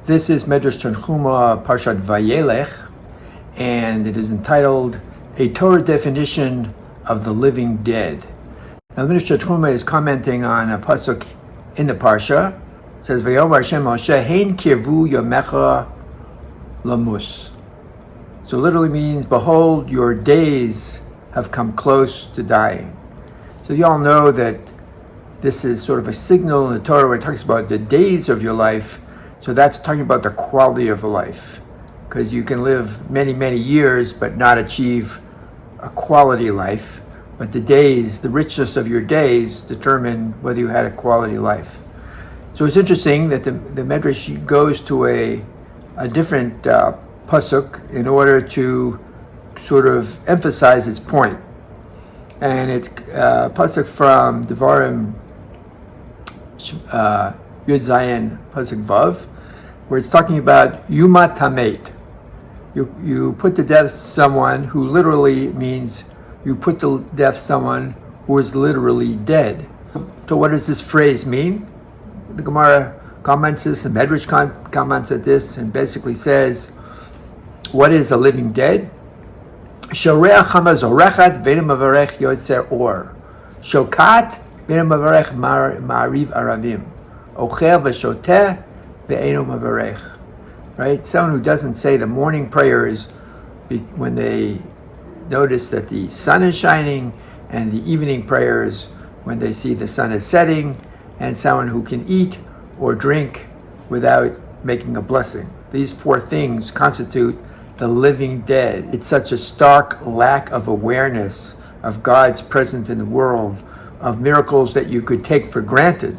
This is Midrash Tanchuma, Parshat Vayelech, and it is entitled A Torah Definition of the Living Dead. Now, Midrash Tanchuma is commenting on a pasuk in the parsha. It says, "Vayomer Hashem Moshe, Hein kirvu yomecha lamus." So literally means, behold, your days have come close to dying. So you all know that this is sort of a signal in the Torah where it talks about the days of your life. So that's talking about the quality of life, because you can live many, many years but not achieve a quality life. But the days, the richness of your days determine whether you had a quality life. So it's interesting that the Midrash goes to a different pasuk in order to sort of emphasize its point. And it's pasuk from Devarim Yud Zayin pasuk Vav, where it's talking about Yuma Tamet. You put to death someone who literally means you put to death someone who is literally dead. So what does this phrase mean? The Gemara comments this, the Midrash comments at this, and basically says, what is a living dead? Shoreach hamazorechat ve'enu mavarech yotzer or. Shokat ve'enu mavarech ma'ariv aravim. Ochel v'shoteh ve'enu mavarech. Right? Someone who doesn't say the morning prayers when they notice that the sun is shining, and the evening prayers when they see the sun is setting, and someone who can eat or drink without making a blessing. These four things constitute the living dead. It's such a stark lack of awareness of God's presence in the world, of miracles that you could take for granted,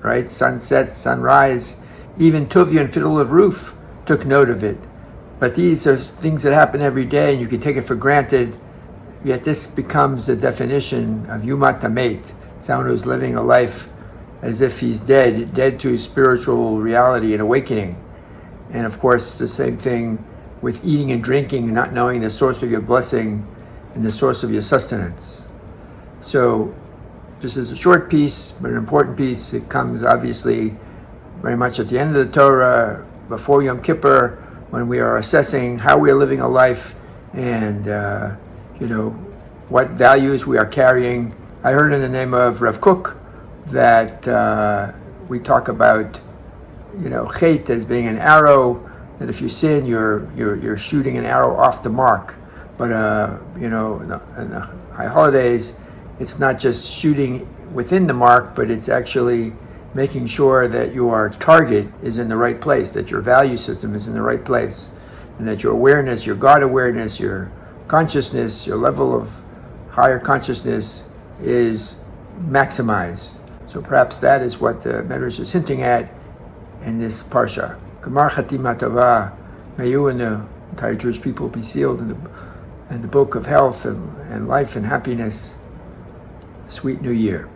right? Sunset, sunrise, even Tuvia and Fiddle of Roof took note of it. But these are things that happen every day and you can take it for granted, yet this becomes the definition of Yumat Tamet, someone who's living a life as if he's dead to spiritual reality and awakening. And of course, the same thing with eating and drinking and not knowing the source of your blessing and the source of your sustenance. So this is a short piece, but an important piece. It comes obviously very much at the end of the Torah, before Yom Kippur, when we are assessing how we are living a life and what values we are carrying. I heard in the name of Rav Kook that we talk about chet as being an arrow, that if you sin, you're shooting an arrow off the mark. But in the high holidays, it's not just shooting within the mark, but it's actually making sure that your target is in the right place, that your value system is in the right place, and that your awareness, your God awareness, your consciousness, your level of higher consciousness is maximized. So perhaps that is what the Midrash is hinting at in this parsha. Gemar Chatima Tova, may you and the entire Jewish people be sealed in the book of health and life and happiness. Sweet New Year.